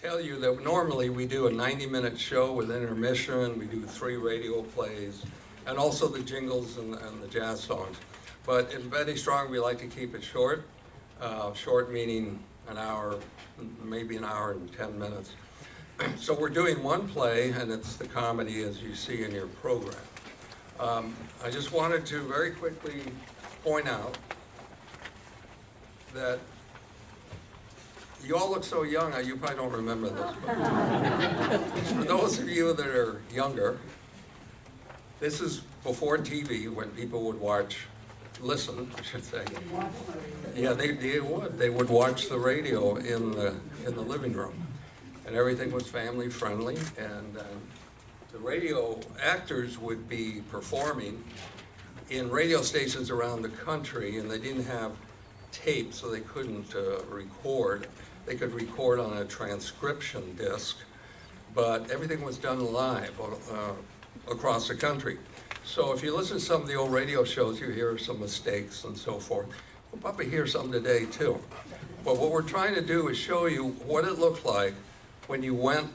tell you that normally we do a 90-minute show with intermission. We do 3 radio plays, and also the jingles and the jazz songs. But in Betty Strong, we like to keep it short. Short meaning an hour, maybe an hour and 10 minutes. So we're doing one play, and it's the comedy as you see in your program. I just wanted to very quickly point out that you all look so young. You probably don't remember this, but for those of you that are younger, this is before TV, when people would listen, I should say. Yeah, they would. They would watch the radio in the living room, and everything was family friendly. And the radio actors would be performing in radio stations around the country, and they didn't have tape, so they couldn't record. They could record on a transcription disc, but everything was done live across the country. So if you listen to some of the old radio shows, you hear some mistakes and so forth. We'll probably hear some today too. But what we're trying to do is show you what it looked like when you went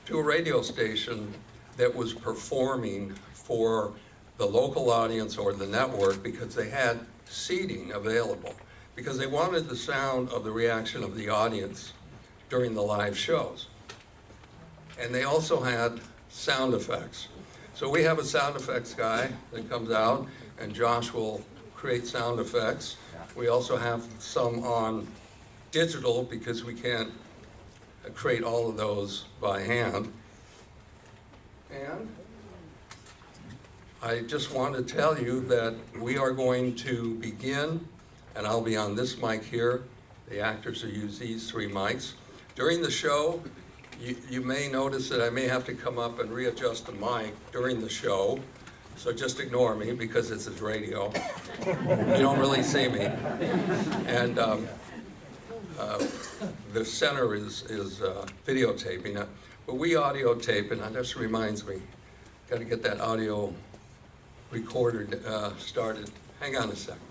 to a radio station that was performing for the local audience or the network, because they had seating available, because they wanted the sound of the reaction of the audience during the live shows. And they also had sound effects. So we have a sound effects guy that comes out, and Josh will create sound effects. We also have some on digital, because we can't create all of those by hand. And I just want to tell you that we are going to begin, and I'll be on this mic here. The actors will use these 3 mics. During the show, you may notice that I may have to come up and readjust the mic during the show, so just ignore me, because this is radio. You don't really see me. And the center is videotaping it, but we audio tape, and that just reminds me, got to get that audio recorder started. Hang on a second.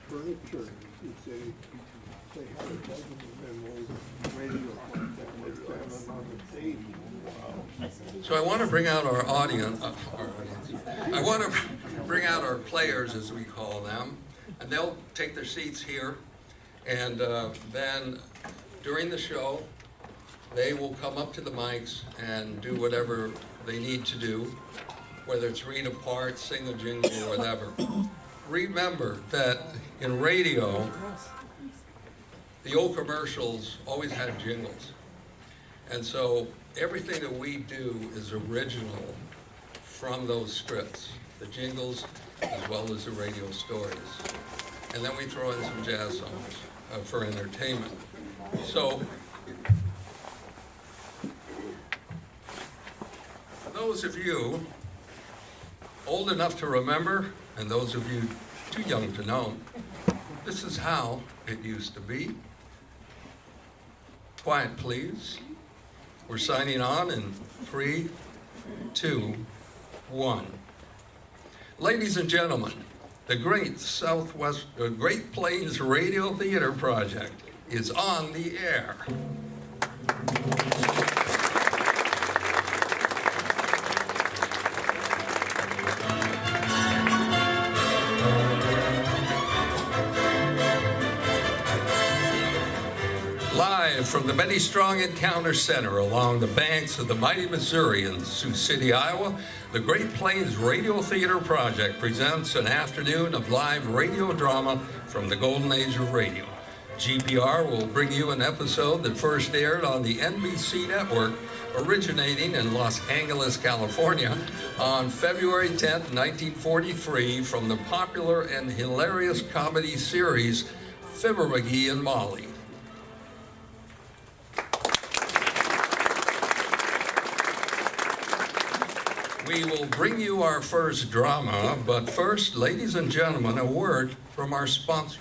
Furniture, they had a dozen of them old radio ones that were standing on the table. So I want to bring out our audience. I want to bring out our players, as we call them, and they'll take their seats here. And then during the show, they will come up to the mics and do whatever they need to do, whether it's read a part, sing a jingle, or whatever. Remember that in radio, the old commercials always had jingles. And so everything that we do is original from those scripts, the jingles as well as the radio stories. And then we throw in some jazz songs for entertainment. So for those of you old enough to remember, and those of you too young to know, this is how it used to be. Quiet, please. We're signing on in 3, 2, 1. Ladies and gentlemen, the Great Plains Radio Theater Project is on the air. Live from the Betty Strong Encounter Center along the banks of the mighty Missouri in Sioux City, Iowa, the Great Plains Radio Theater Project presents an afternoon of live radio drama from the golden age of radio. GPR will bring you an episode that first aired on the NBC network, originating in Los Angeles, California, on February 10, 1943, from the popular and hilarious comedy series Fibber McGee and Molly. We will bring you our first drama, but first, ladies and gentlemen, a word from our sponsors.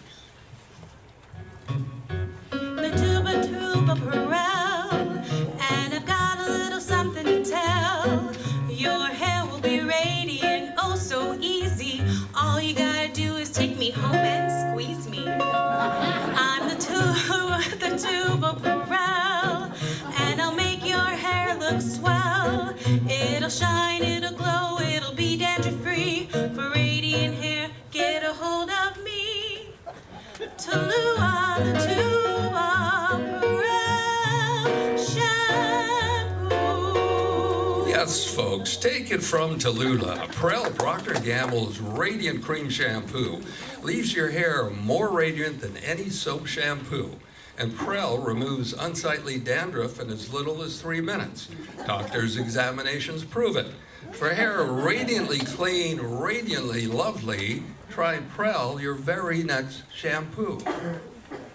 you gotta do is take me home and squeeze me. I'm the tube of Pearl, and I'll make your hair look swell. It'll shine, it'll glow, it'll be dandruff-free. For radiant hair, get a hold of me. Tallulah, the tube of Pearl shampoo. Yes, folks, take it from Tallulah. Prel Procter & Gamble's Radiant Cream Shampoo leaves your hair more radiant than any soap shampoo. And Prel removes unsightly dandruff in as little as 3 minutes. Doctors' examinations prove it. For hair radiantly clean, radiantly lovely, try Prel, your very next shampoo.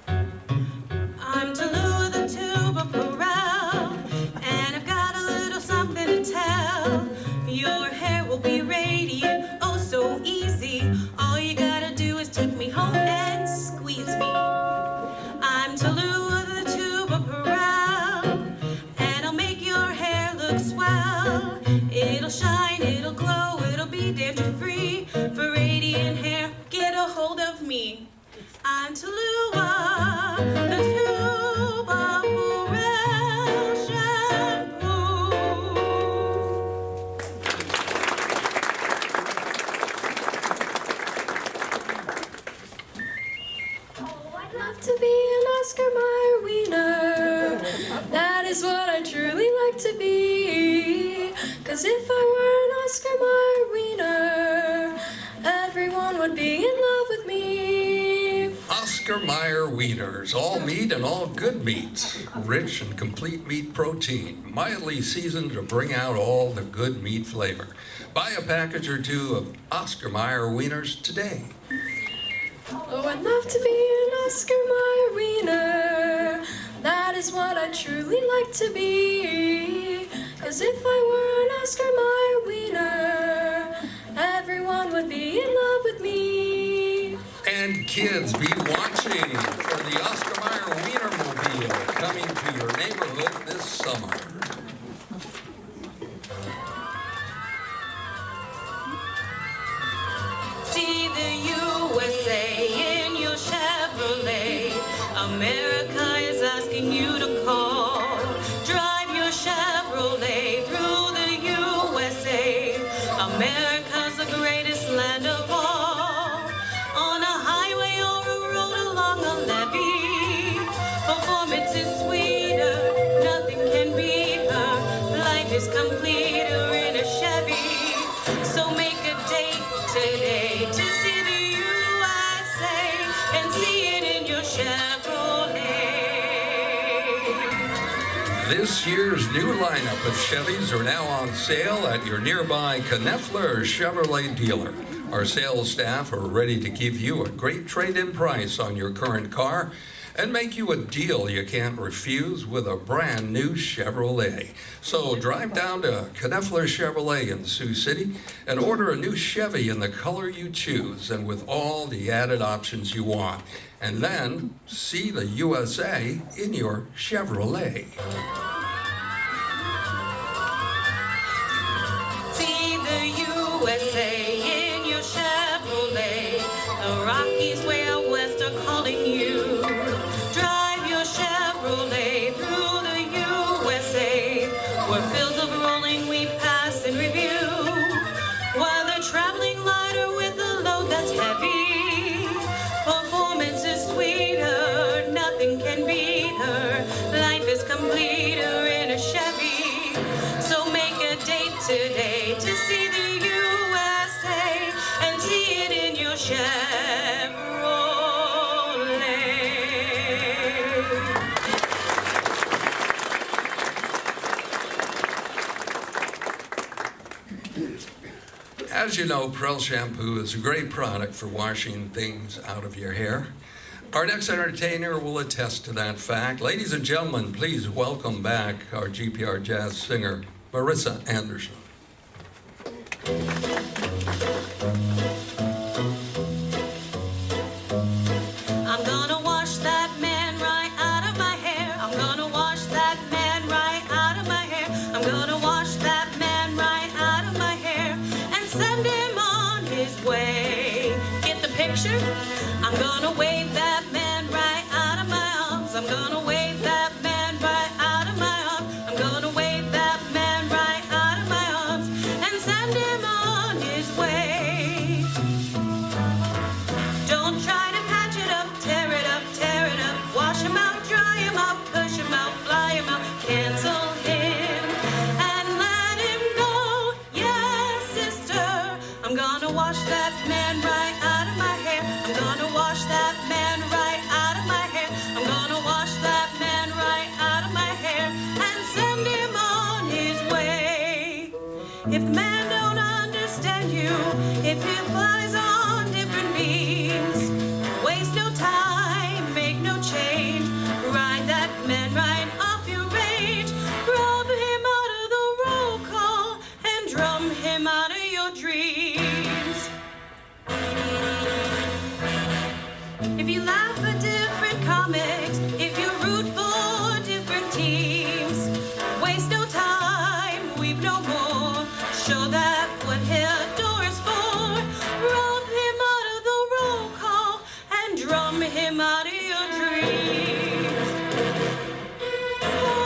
I'm Tallulah, the tube of Pearl, and I've got a little something to tell. Your hair will be radiant, oh so easy. All you gotta do is take me home and squeeze me. I'm Tallulah, the tube of Pearl, and I'll make your hair look swell. It'll shine, it'll glow, it'll be dandruff-free. For radiant hair, get a hold of me. I'm Tallulah, the tube of Pearl shampoo. Oh, I'd love to be an Oscar Mayer wiener. That is what I truly like to be. 'Cause if I were an Oscar Mayer wiener, everyone would be in love with me. Oscar Mayer wieners, all meat and all good meats. Rich and complete meat protein, mildly seasoned to bring out all the good meat flavor. Buy a package or two of Oscar Mayer wieners today. Oh, I'd love to be an Oscar Mayer wiener. That is what I truly like to be. 'Cause if I were an Oscar Mayer wiener, everyone would be in love with me. And kids, be watching for the Oscar Mayer Wienermobile coming to your neighborhood this summer. See the USA in your Chevrolet. America is asking you to call. Drive your Chevrolet through the USA. America's the greatest land of all. On a highway or a road along a levee, performance is sweeter, nothing can beat her. Life is completer in a Chevy. So make a date today to see the USA and see it in your Chevrolet. This year's new lineup of Chevys are now on sale at your nearby Kneffler Chevrolet dealer. Our sales staff are ready to give you a great trade-in price on your current car and make you a deal you can't refuse with a brand new Chevrolet. So drive down to Kneffler Chevrolet in Sioux City and order a new Chevy in the color you choose and with all the added options you want. And then see the USA in your Chevrolet. See the USA in your Chevrolet. The Rockies way out west are calling you. Drive your Chevrolet through the USA, where fields of rolling we pass and review. While they're traveling lighter with a load that's heavy, performance is sweeter, nothing can beat her. Life is completer in a Chevy. So make a date today to see the USA and see it in your Chevrolet. As you know, Prel shampoo is a great product for washing things out of your hair. Our next entertainer will attest to that fact. Ladies and gentlemen, please welcome back our GPR jazz singer, Marissa Anderson. I'm gonna wash that man right out of my hair. I'm gonna wash that man right out of my hair. I'm gonna wash that man right out of my hair and send him on his way. picture? I'm gonna wave that man right out of my arms. I'm gonna wave that man right out of my arms. I'm gonna wave that man right out of my arms and send him on his way. Don't try to patch it up, tear it up, tear it up. Wash him out, dry him out, push him out, fly him out, cancel him and let him go. Yes, sister, I'm gonna wash that man right out of my hair. I'm gonna wash that man right out of my hair. I'm gonna wash that man right out of my hair and send him on his way. If the man don't understand you, if he flies on different beams, waste no time, make no change, ride that man right off your range, rub him out of the roll call and drum him out of your dreams. If you laugh at different comics, if you root for different teams, waste no time, weep no more, show that what he'll adore is for, rub him out of the roll call and drum him out of your dreams. Oh.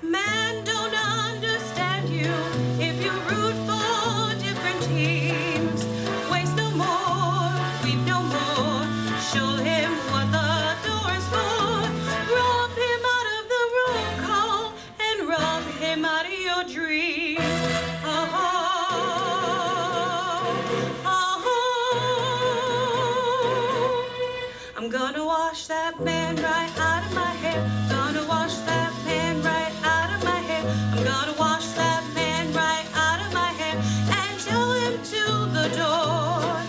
Man don't understand you if you root for different teams. Waste no more, weep no more. Show him what the door is for. Rub him out of the roll call and rub him out of your dreams. Oh, oh, oh. I'm gonna wash that man right out of my hair. Gonna wash that man right out of my hair. I'm gonna wash that man right out of my hair and show him to the door.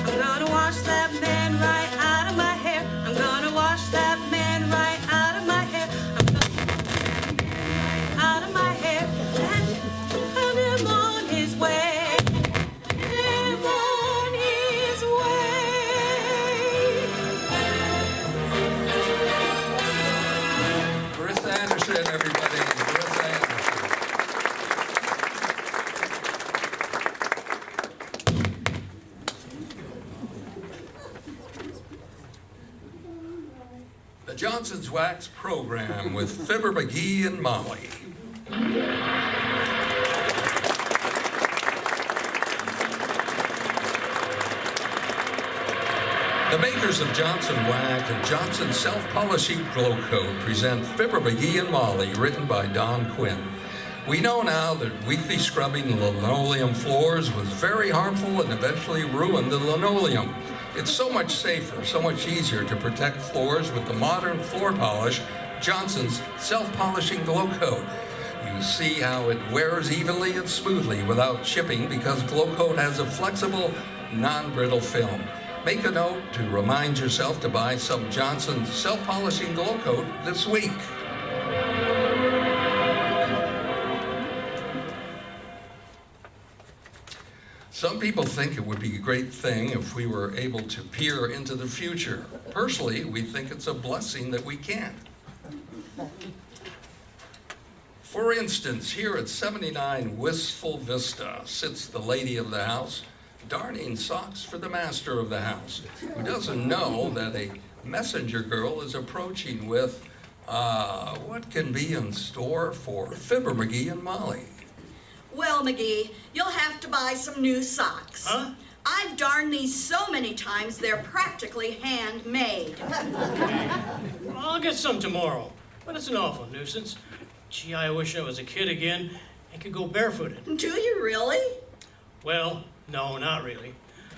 I'm gonna wash that man right out of my hair. I'm gonna wash that man right out of my hair. I'm gonna out of my hair and send him on his way. Him on his way. Chris Anderson, everybody. Chris Anderson. The Johnson's Wax program with Fibber McGee and Molly. The makers of Johnson Wax and Johnson Self-Polishing Glow Coat present Fibber McGee and Molly, written by Don Quinn. We know now that weekly scrubbing linoleum floors was very harmful and eventually ruined the linoleum. It's so much safer, so much easier to protect floors with the modern floor polish, Johnson's Self-Polishing Glow Coat. You see how it wears evenly and smoothly without chipping because Glow Coat has a flexible, non-brittle film. Make a note to remind yourself to buy some Johnson's Self-Polishing Glow Coat this week. Some people think it would be a great thing if we were able to peer into the future. Personally, we think it's a blessing that we can't. For instance, here at 79 Wistful Vista sits the lady of the house, darning socks for the master of the house, who doesn't know that a messenger girl is approaching with, what can be in store for Fibber McGee and Molly? Well, McGee, you'll have to buy some new socks. Huh? I've darned these so many times, they're practically handmade. I'll get some tomorrow, but it's an awful nuisance. Gee, I wish I was a kid again and could go barefooted. Do you really? Well, no, not really.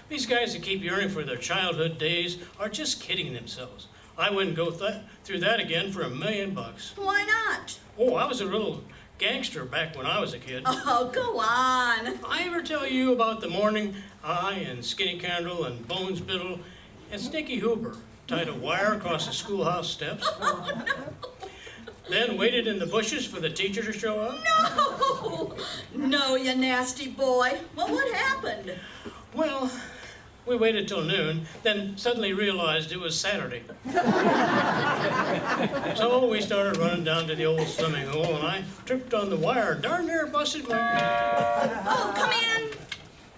These guys that keep yearning for their childhood days are just kidding themselves. I wouldn't go through that again for $1 million. Why not? Oh, I was a little gangster back when I was a kid. Oh, go on. I ever tell you about the morning I and Skinny Candle and Bones Biddle and Stinky Hooper tied a wire across the schoolhouse steps? Oh, no. Then waited in the bushes for the teacher to show up? No, you nasty boy. Well, what happened? Well, We waited till noon, then suddenly realized it was Saturday. So we started running down to the old swimming hole, and I tripped on the wire and darn near busted my... Oh, come in.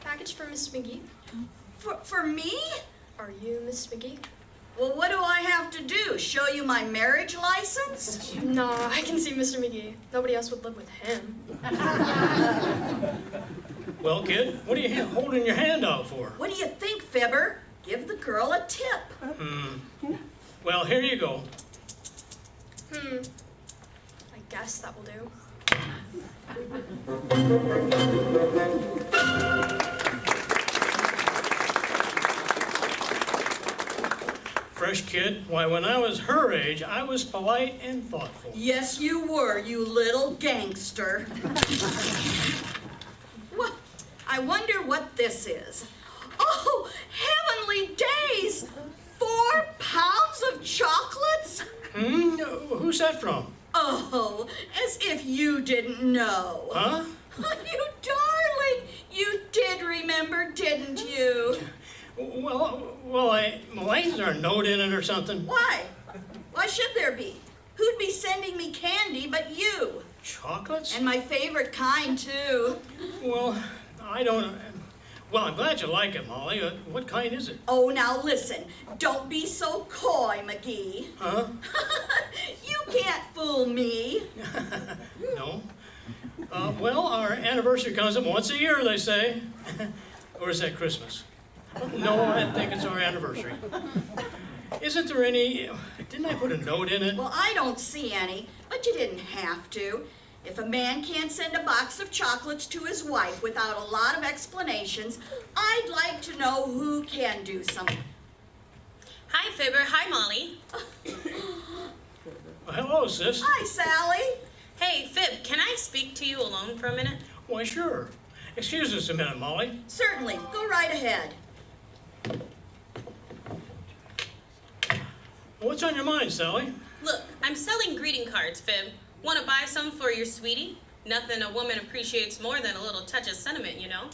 Package for Miss McGee. For me? Are you Miss McGee? Well, what do I have to do? Show you my marriage license? No, I can see Mr. McGee. Nobody else would live with him. Well, kid, what are you holding your hand out for? What do you think, Fibber? Give the girl a tip. Well, here you go. I guess that will do. Fresh kid, why, when I was her age, I was polite and thoughtful. Yes, you were, you little gangster. Well, I wonder what this is. Oh, heavenly days! 4 pounds of chocolates? Who's that from? Oh, as if you didn't know. Huh? You darling! You did remember, didn't you? Well, is there a note in it or something? Why? Why should there be? Who'd be sending me candy but you? Chocolates? And my favorite kind, too. Well, I don't... Well, I'm glad you like it, Molly. What kind is it? Oh, now listen. Don't be so coy, McGee. Huh? You can't fool me. No. Well, our anniversary comes up once a year, they say. Or is that Christmas? No, I think it's our anniversary. Isn't there any... Didn't I put a note in it? Well, I don't see any, but you didn't have to. If a man can't send a box of chocolates to his wife without a lot of explanations, I'd like to know who can do something. Hi, Fibber. Hi, Molly. Well, hello, sis. Hi, Sally. Hey, Fib, can I speak to you alone for a minute? Why, sure. Excuse us a minute, Molly. Certainly. Go right ahead. What's on your mind, Sally? Look, I'm selling greeting cards, Fib. Want to buy some for your sweetie? Nothing a woman appreciates more than a little touch of sentiment, you know?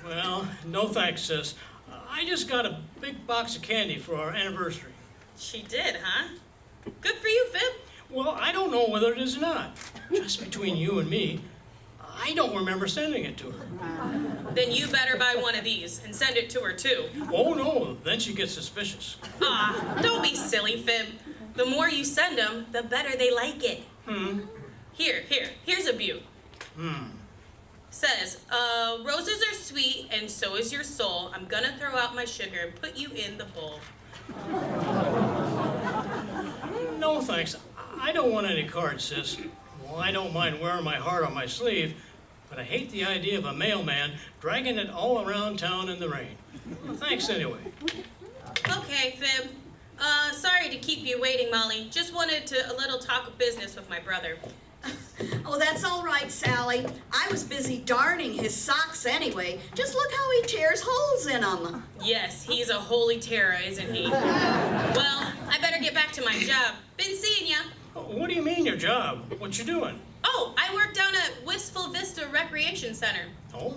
Well, no thanks, sis. I just got a big box of candy for our anniversary. She did, huh? Good for you, Fib. Well, I don't know whether it is or not. Just between you and me, I don't remember sending it to her. Then you better buy one of these and send it to her, too. Oh, no, then she gets suspicious. Don't be silly, Fib. The more you send them, the better they like it. Here's a beaut. Says, roses are sweet and so is your soul. I'm gonna throw out my sugar and put you in the bowl. No, thanks. I don't want any cards, sis. Well, I don't mind wearing my heart on my sleeve, but I hate the idea of a mailman dragging it all around town in the rain. Well, thanks anyway. Okay, Fib. Sorry to keep you waiting, Molly. Just wanted a little talk of business with my brother. Oh, that's all right, Sally. I was busy darning his socks anyway. Just look how he tears holes in them. Yes, he's a holy terror, isn't he? Well, I better get back to my job. Been seeing ya. What do you mean, your job? What you doing? Oh, I work down at Wistful Vista Recreation Center. Oh?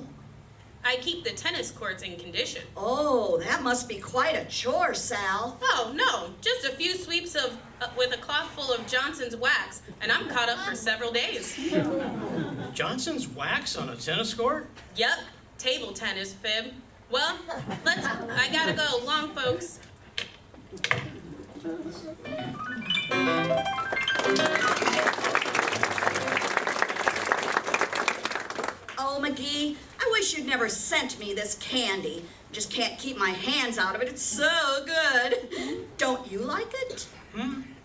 I keep the tennis courts in condition. Oh, that must be quite a chore, Sal. Oh, no, just a few sweeps with a cloth full of Johnson's wax, and I'm caught up for several days. Johnson's wax on a tennis court? Yep, table tennis, Fib. Well, I gotta go. Long, folks. Oh, McGee, I wish you'd never sent me this candy. Just can't keep my hands out of it. It's so good. Don't you like it?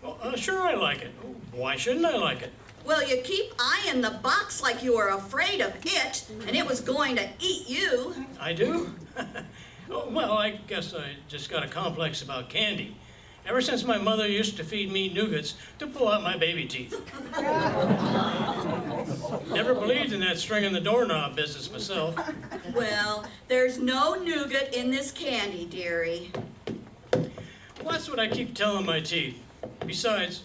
Well, sure I like it. Why shouldn't I like it? Well, you keep eyeing the box like you were afraid of it, and it was going to eat you. I do? Well, I guess I just got a complex about candy. Ever since my mother used to feed me nougats to pull out my baby teeth. Never believed in that stringing the doorknob business myself. Well, there's no nougat in this candy, dearie. Well, that's what I keep telling my teeth. Besides,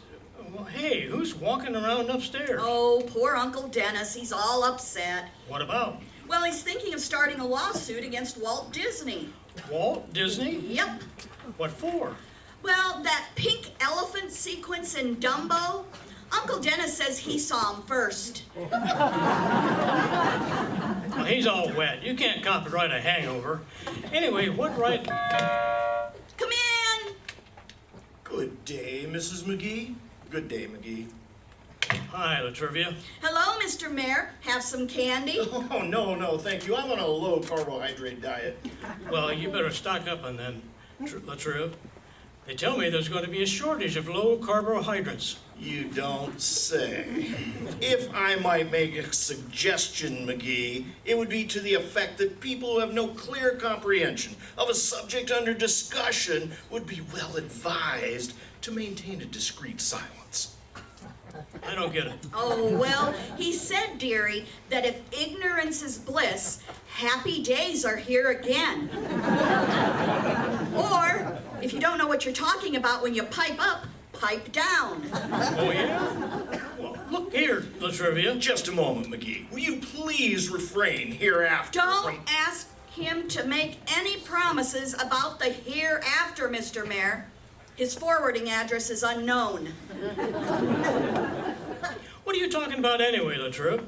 well, hey, who's walking around upstairs? Oh, poor Uncle Dennis. He's all upset. What about? Well, he's thinking of starting a lawsuit against Walt Disney. Walt Disney? Yep. What for? Well, that pink elephant sequence in Dumbo, Uncle Dennis says he saw him first. Well, he's all wet. You can't copyright a hangover. Anyway, what right... Come in. Good day, Mrs. McGee. Good day, McGee. Hi, Latrivia. Hello, Mr. Mayor. Have some candy? Oh, no, thank you. I'm on a low carbohydrate diet. Well, you better stock up on them, Latriv. They tell me there's going to be a shortage of low carbohydrates. You don't say. If I might make a suggestion, McGee, it would be to the effect that people who have no clear comprehension of a subject under discussion would be well advised to maintain a discreet silence. I don't get it. Oh, well, he said, dearie, that if ignorance is bliss, happy days are here again. Or, if you don't know what you're talking about when you pipe up, pipe down. Oh, yeah? Well, look here, Latrivia. Just a moment, McGee. Will you please refrain hereafter Don't from... ask him to make any promises about the hereafter, Mr. Mayor. His forwarding address is unknown. What are you talking about anyway, Latriv?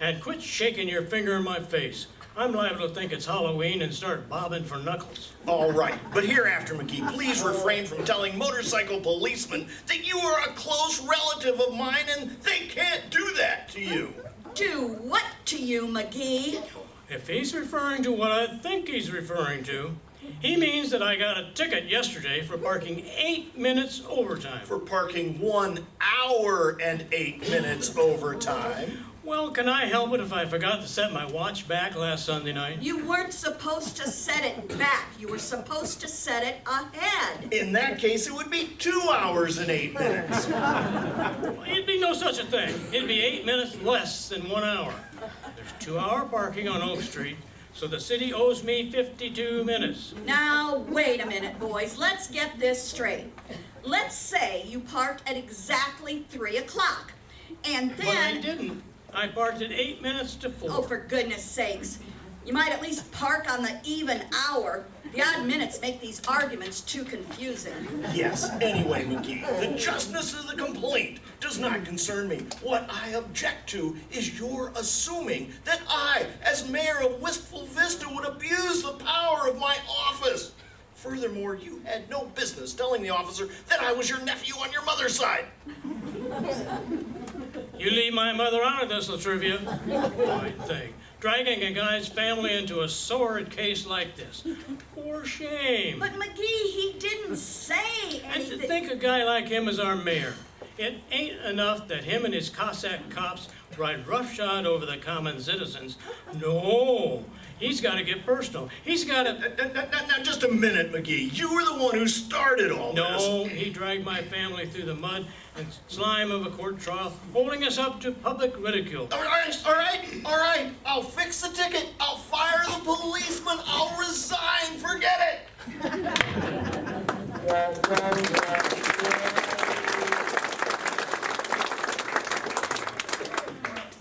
And quit shaking your finger in my face. I'm liable to think it's Halloween and start bobbing for knuckles. All right, but hereafter, McGee, please refrain from telling motorcycle policemen that you are a close relative of mine and they can't do that to you. Do what to you, McGee? If he's referring to what I think he's referring to, he means that I got a ticket yesterday for parking 8 minutes overtime. For parking 1 hour and 8 minutes overtime. Well, can I help it if I forgot to set my watch back last Sunday night? You weren't supposed to set it back. You were supposed to set it ahead. In that case, it would be 2 hours and 8 minutes. It'd be no such a thing. It'd be 8 minutes less than 1 hour. There's 2-hour parking on Oak Street, so the city owes me 52 minutes. Now, wait a minute, boys. Let's get this straight. Let's say you parked at exactly 3 o'clock. And But I then... didn't. I parked at 8 minutes to 4. Oh, for goodness sakes. You might at least park on the even hour. The odd minutes make these arguments too confusing. Yes, anyway, McGee, the justness of the complaint does not concern me. What I object to is your assuming that I, as mayor of Wistful Vista, would abuse the power of my office. Furthermore, you had no business telling the officer that I was your nephew on your mother's side. You leave my mother out of this, Latrivia. Fine thing. Dragging a guy's family into a sordid case like this. For shame. But McGee, he didn't say And anything. to think a guy like him is our mayor. It ain't enough that him and his Cossack cops ride roughshod over the common citizens. No, he's got to get personal. He's got to... Now, just a minute, McGee. You were the one who started all this. No, he dragged my family through the mud and slime of a court trial, holding us up to public ridicule. All right. I'll fix the ticket. I'll fire the policeman. I'll resign. Forget it.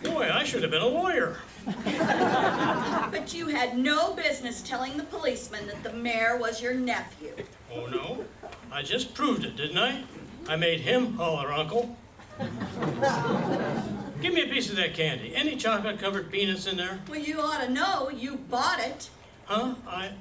Boy, I should have been a lawyer. But you had no business telling the policeman that the mayor was your nephew. Oh, no? I just proved it, didn't I? I made him holler, Uncle. Give me a piece of that candy. Any chocolate-covered peanuts in there? Well, you ought to know. You bought it. Huh? I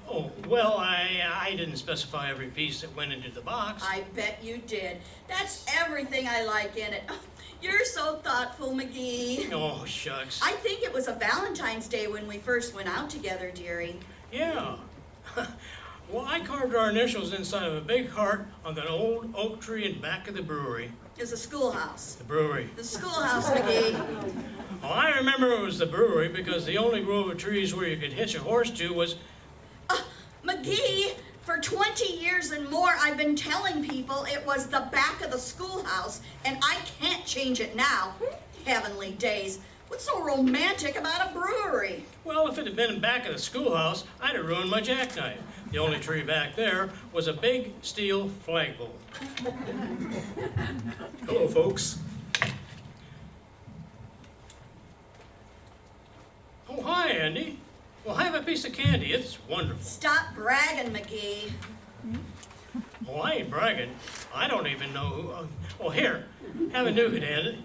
didn't specify every piece that went into the box. I bet you did. That's everything I like in it. Oh, you're so thoughtful, McGee. Oh, shucks. I think it was a Valentine's Day when we first went out together, dearie. Yeah. Well, I carved our initials inside of a big heart on that old oak tree in back of the brewery. It was a schoolhouse. The brewery. The schoolhouse, McGee. Oh, I remember it was the brewery because the only grove of trees where you could hitch a horse to was... McGee, for 20 years and more, I've been telling people it was the back of the schoolhouse, and I can't change it now. Heavenly days. What's so romantic about a brewery? Well, if it had been in back of the schoolhouse, I'd have ruined my jackknife. The only tree back there was a big steel flagpole. Hello, folks. Oh, hi, Andy. a piece of candy. It's wonderful. Stop bragging, McGee. Oh, I ain't bragging. I don't even know who. Oh, here. Have a nougat, Andy.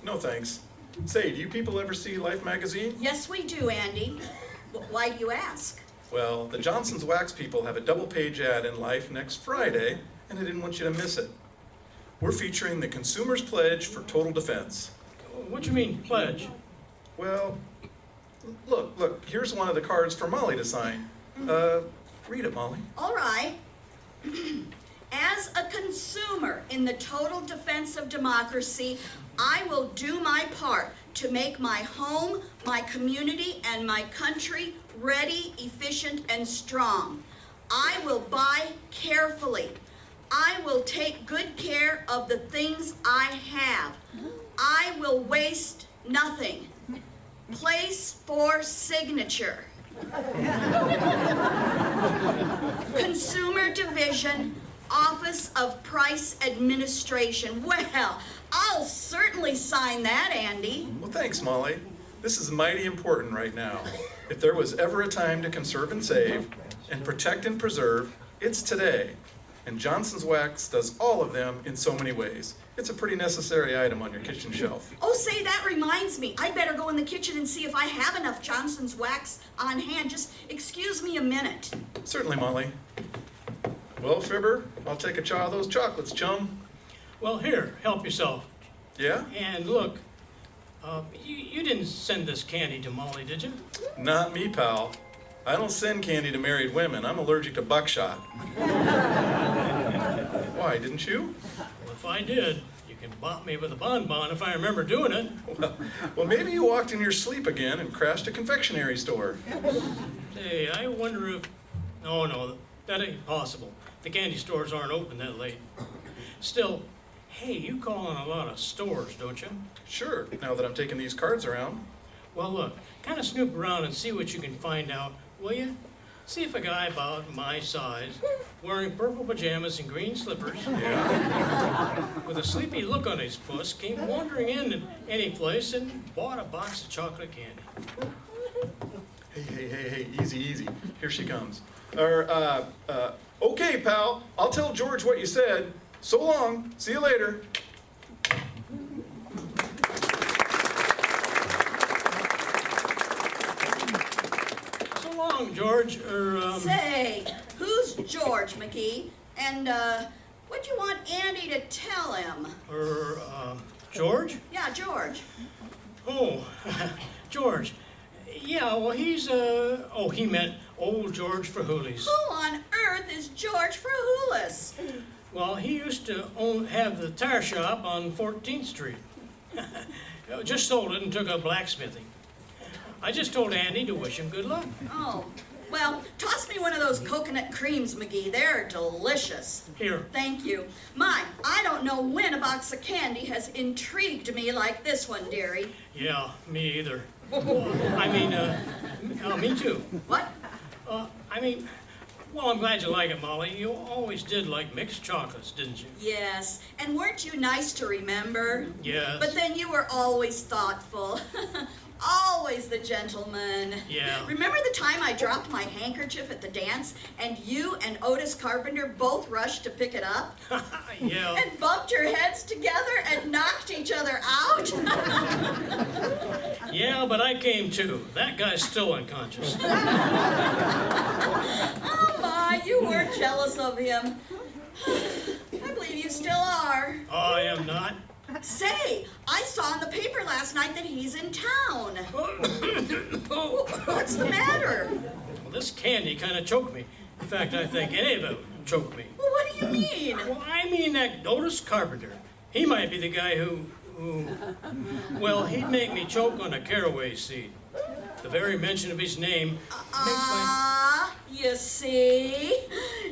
No thanks. Say, do you people ever see Life magazine? Yes, we do, Andy. Why do you ask? Well, the Johnson's Wax people have a double-page ad in Life next Friday, and I didn't want you to miss it. We're featuring the Consumer's Pledge for Total Defense. What you mean, pledge? Well, look, here's one of the cards for Molly to sign. Read it, Molly. All right. As a consumer in the total defense of democracy, I will do my part to make my home, my community, and my country ready, efficient, and strong. I will buy carefully. I will take good care of the things I have. I will waste nothing. Place for signature. Consumer Division, Office of Price Administration. Well, I'll certainly sign that, Andy. Well, thanks, Molly. This is mighty important right now. If there was ever a time to conserve and save, and protect and preserve, it's today. And Johnson's Wax does all of them in so many ways. It's a pretty necessary item on your kitchen shelf. Oh, say, that reminds me. I'd better go in the kitchen and see if I have enough Johnson's Wax on hand. Just excuse me a minute. Certainly, Molly. Well, Fibber, I'll take a chaw of those chocolates, chum. Well, here, help yourself. Yeah? And look, you didn't send this candy to Molly, did you? Not me, pal. I don't send candy to married women. I'm allergic to buckshot. Why, didn't you? Well, if I did, you can bop me with a bonbon if I remember doing it. Well, maybe you walked in your sleep again and crashed a confectionery store. Hey, I wonder if... No, that ain't possible. The candy stores aren't open that late. Still, hey, you call on a lot of stores, don't you? Sure, now that I'm taking these cards around. Well, look, kind of snoop around and see what you can find out, will you? See if a guy about my size, wearing purple pajamas and green slippers, with a sleepy look on his puss, came wandering in any place and bought a box of chocolate candy. Hey, easy. Here she comes. Okay, pal, I'll tell George what you said. So long, see you later. So long, George, Say, who's George, McGee? And, what do you want Andy to tell him? George? Yeah, George. Oh, George. Yeah, well, he's, he meant old George Frahulis. Who on earth is George Frahulis? Well, he used to have the tire shop on 14th Street. Just sold it and took up blacksmithing. I just told Andy to wish him good luck. Oh, well, toss me one of those coconut creams, McGee. They're delicious. Here. Thank you. My, I don't know when a box of candy has intrigued me like this one, dearie. Yeah, me either. Me too. What? Well, I'm glad you like it, Molly. You always did like mixed chocolates, didn't you? Yes, and weren't you nice to remember? Yes. But then you were always thoughtful. Always the gentleman. Yeah. Remember the time I dropped my handkerchief at the dance and you and Otis Carpenter both rushed to pick it up? Yeah. And bumped your heads together and knocked each other out? Yeah, but I came too. That guy's still unconscious. Oh my, you were jealous of him. I believe you still are. I am not. Say, I saw in the paper last night that he's in town. What's the matter? Well, this candy kind of choked me. In fact, I think any of it choked me. Well, what do you mean? Well, I mean that Otis Carpenter. He might be the guy who, well, he'd make me choke on a caraway seed. The very mention of his name makes my... You see?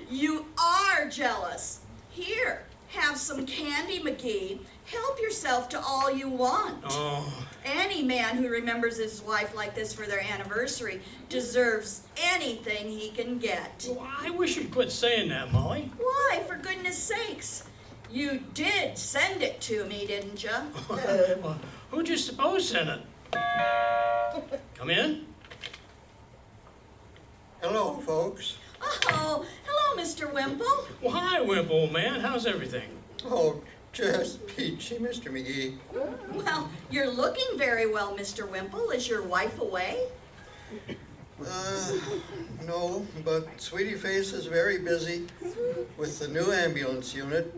You are jealous. Here, have some candy, McGee. Help yourself to all you want. Oh. Any man who remembers his wife like this for their anniversary deserves anything he can get. Well, I wish you'd quit saying that, Molly. Why, for goodness sakes? You did send it to me, didn't you? Well, who'd you suppose sent it? Come in. Hello, folks. Oh, hello, Mr. Wimple. Well, hi, Wimple, old man. How's everything? Oh, just peachy, Mr. McGee. Well, you're looking very well, Mr. Wimple. Is your wife away? No, but Sweetie Face is very busy with the new ambulance unit,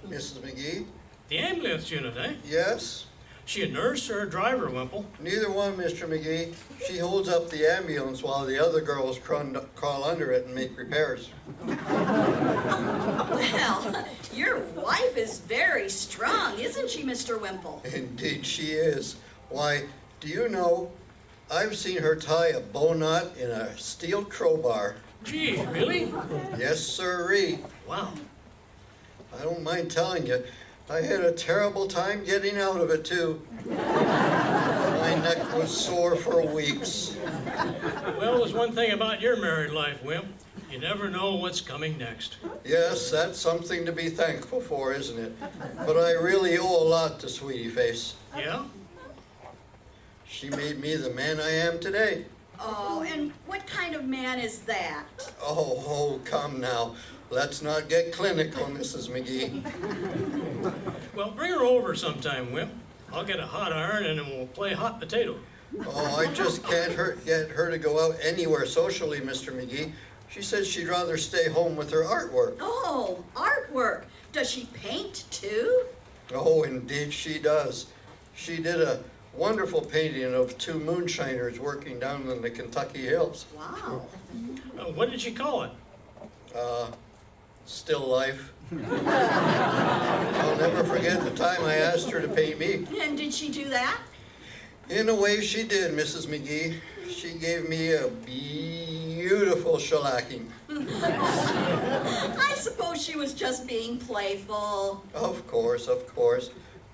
Mrs. McGee. The ambulance unit, eh? Yes, She a nurse or a driver, Wimple? neither one, Mr. McGee. She holds up the ambulance while the other girls crawl under it and make repairs. Well, your wife is very strong, isn't she, Mr. Wimple? Indeed she is. Why, do you know, I've seen her tie a bow knot in a steel crowbar. Gee, really? Yes, sirree. Wow. I don't mind telling you, I had a terrible time getting out of it, too. My neck was sore for weeks. Well, there's one thing about your married life, Wimp. You never know what's coming next. Yes, that's something to be thankful for, isn't it? But I really owe a lot to Sweetie Face. Yeah? She made me the man I am today. Oh, and what kind of man is that? Oh, come now. Let's not get clinical, Mrs. McGee. Well, bring her over sometime, Wimp. I'll get a hot iron and then we'll play hot potato. Oh, I just can't get her to go out anywhere socially, Mr. McGee. She says she'd rather stay home with her artwork. Oh, artwork. Does she paint too? Oh, indeed she does. She did a wonderful painting of two moonshiners working down in the Kentucky hills. Wow. What did she call it? Still life. I'll never forget the time I asked her to paint me. And did she do that? In a way she did, Mrs. McGee. She gave me a beautiful shellacking. I suppose she was just being playful. Of course, of course.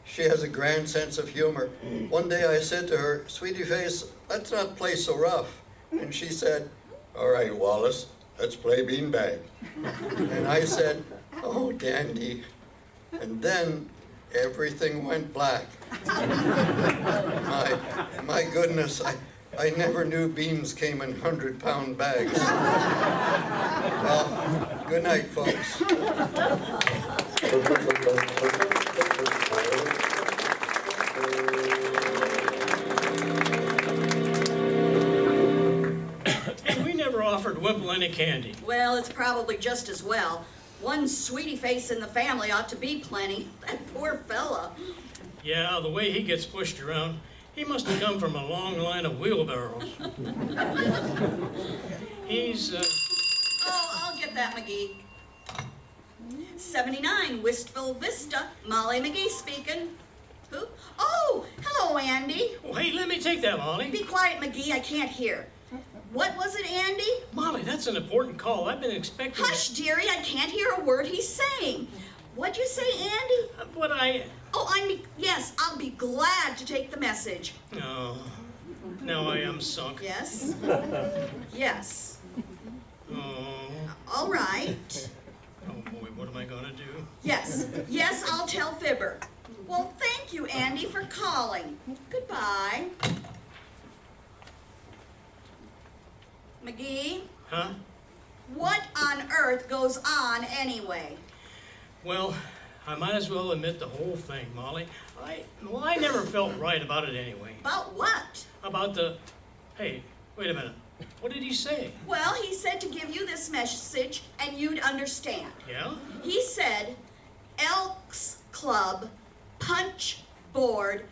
She has a grand sense of humor. One day I said to her, Sweetie Face, let's not play so rough. And she said, all right, Wallace, let's play beanbag. And I said, oh, dandy. And then everything went black. My goodness, I never knew beans came in 100-pound bags. Well, good night, folks. Hey, we never offered Wimple any candy. Well, it's probably just as well. One Sweetie Face in the family ought to be plenty. That poor fella. Yeah, the way he gets pushed around, he must have come from a long line of wheelbarrows. He's, Oh, I'll get that, McGee. 79 Wistful Vista. Molly McGee speaking. Who? Oh, hello, Andy. oh, hey, let me take that, Molly. Be quiet, McGee. I can't hear. What was it, Andy? Molly, that's an important call. I've been expecting... Hush, dearie. I can't hear a word he's saying. What'd you say, Andy? But Oh, yes, I'll be glad to take the message. Oh, now I am sunk. Yes? Yes. Oh, All right. oh boy, what am I gonna do? Yes, yes, I'll tell Fibber. Well, thank you, Andy, for calling. Goodbye. McGee, Huh? what on earth goes on anyway? Well, I might as well admit the whole thing, Molly. I never felt right about it anyway. About what? About the... Hey, wait a minute. What did he say? Well, he said to give you this message and you'd understand. Yeah? He said, Elks Club punch board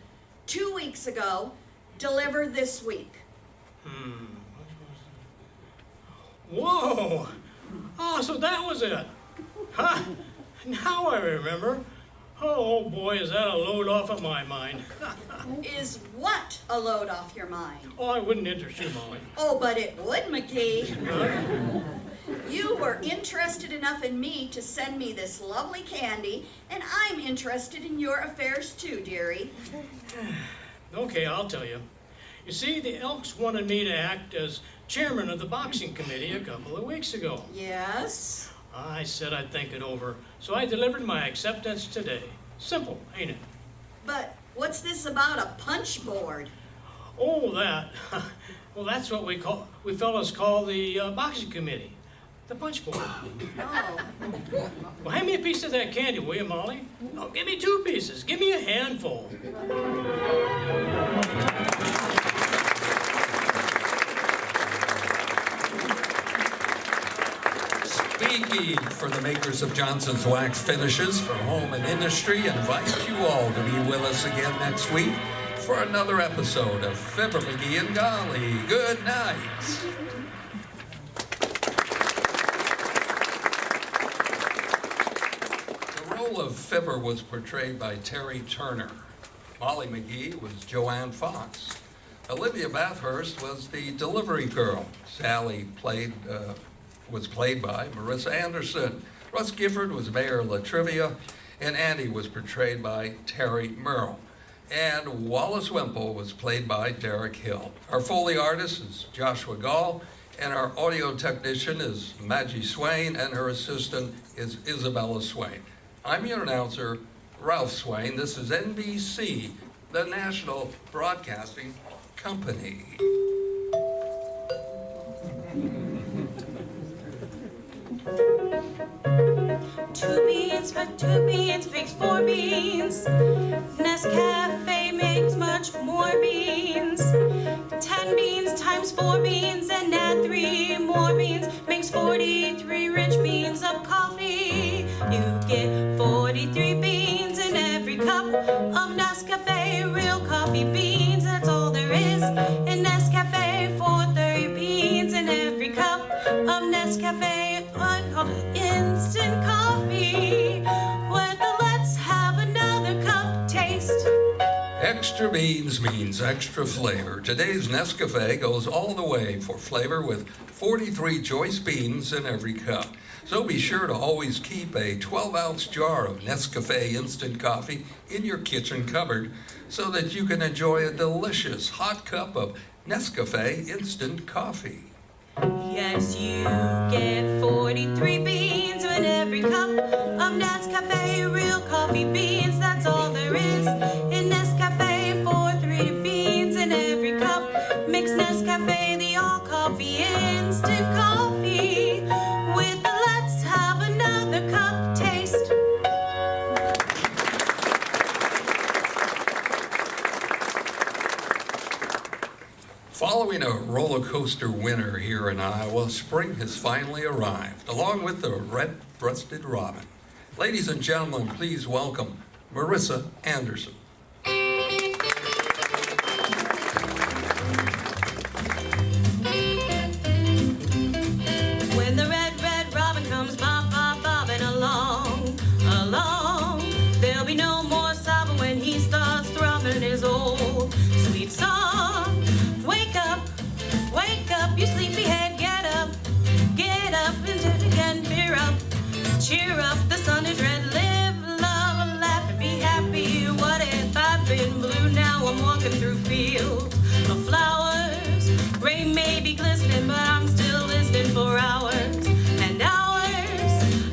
2 weeks ago, deliver this week. Whoa! Oh, so that was it. Huh? Now I remember. Oh boy, is that a load off of my mind. Is what a load off your mind? Oh, I wouldn't interest you, Molly. Oh, but it would, McGee. Huh? You were interested enough in me to send me this lovely candy, and I'm interested in your affairs too, dearie. Okay, I'll tell you. You see, the Elks wanted me to act as chairman of the boxing committee a couple of weeks ago. Yes? I said I'd think it over, so I delivered my acceptance today. Simple, ain't it? But what's this about a punch board? Oh, that. Well, that's what we fellows call the boxing committee, the punch board. Oh. Well, hand me a piece of that candy, will you, Molly? No, give me 2 pieces. Give me a handful. Speaking for the makers of Johnson's Wax Finishes for home and industry, invite you all to be with us again next week for another episode of Fibber, McGee, and Golly. Good night. The role of Fibber was portrayed by Terry Turner. Molly McGee was Joanne Fox. Olivia Bathurst was the delivery girl. Sally was played by Marissa Anderson. Russ Gifford was Mayor Latrivia, and Andy was portrayed by Terry Merle. And Wallace Wemple was played by Derek Hill. Our Foley artist is Joshua Gall, and our audio technician is Maggie Swain, and her assistant is Isabella Swain. I'm your announcer, Ralph Swain. This is NBC, the National Broadcasting Company. 2 beans for 2 beans makes 4 beans. Nescafe makes much more beans. 10 beans times 4 beans and add 3 more beans makes 43 rich beans of coffee. You get 43 beans in every cup of Nescafe real coffee beans. That's all there is in Nescafe for 30 beans in every cup of Nescafe. I call it instant coffee with the let's have another cup taste. Extra beans means extra flavor. Today's Nescafe goes all the way for flavor with 43 choice beans in every cup. So be sure to always keep a 12-ounce jar of Nescafe instant coffee in your kitchen cupboard so that you can enjoy a delicious hot cup of Nescafe instant coffee. Yes, you get 43 beans in every cup of Nescafe real coffee beans. That's all there is in Nescafe. 43 beans in every cup makes Nescafe the all coffee instant coffee with the let's have another cup taste. Following a roller coaster winter here in Iowa, spring has finally arrived, along with the red-breasted robin. Ladies and gentlemen, please welcome Marissa Anderson. When the red robin comes bobbing along, there'll be no more sobbing when he starts thrumming his old sweet song. Wake up, you sleepyhead, get up and do it again, cheer up, the sun is red, live, love, laugh and be happy. What if I've been blue, now I'm walking through fields of flowers, rain may be glistening, but I'm still listening for hours and hours.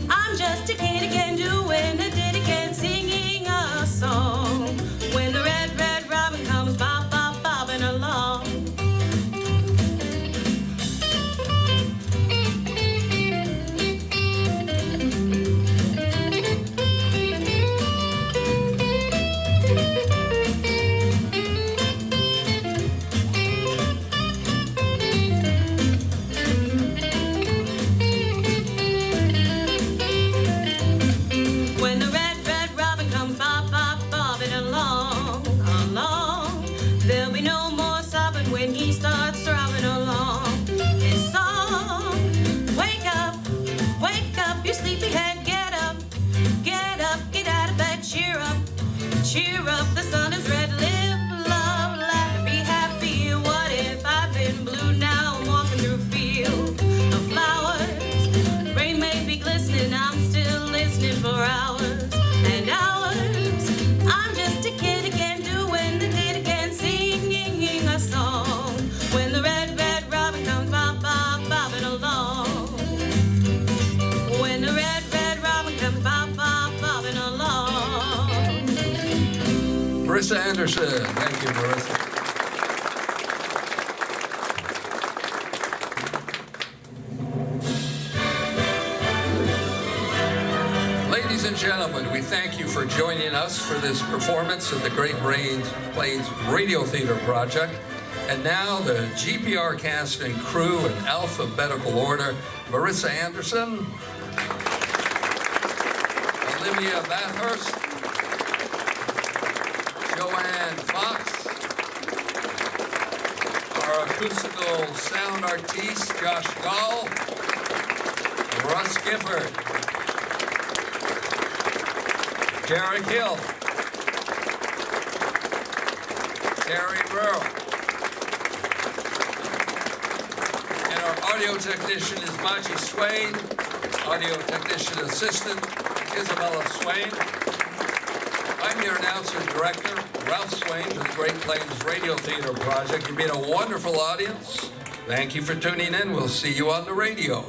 I'm just a kid again, doing a ditty again, singing a song, when the red robin comes bobbing along. When the red robin comes bobbing along, there'll be no more sobbing when he starts throbbing along his song. Wake up, you sleepyhead, get up, get out of bed, cheer up, the sun is red, live, love, laugh, and be happy. What if I've been blue, now I'm walking through fields of flowers, rain may be glistening, I'm still listening for hours and hours. I'm just a kid again, doing the ditty again, singing a song, when the red robin comes bobbing along. When the red robin comes bobbing along. Marissa Anderson. Thank you, Marissa. and gentlemen, we thank you for joining us for this performance of the Great Plains Radio Theater Project. And now the GPR cast and crew in alphabetical order: Marissa Anderson, Olivia Bathurst, Joanne Fox, our acoustical sound artiste, Josh Gall, Russ Gifford, Derek Hill, Terry Burrow, and our audio technician is Maji Swain, audio technician assistant Isabella Swain. I'm your announcer director, Ralph Swain, for the Great Plains Radio Theater Project. You've been a wonderful audience. Thank you for tuning in. We'll see you on the radio.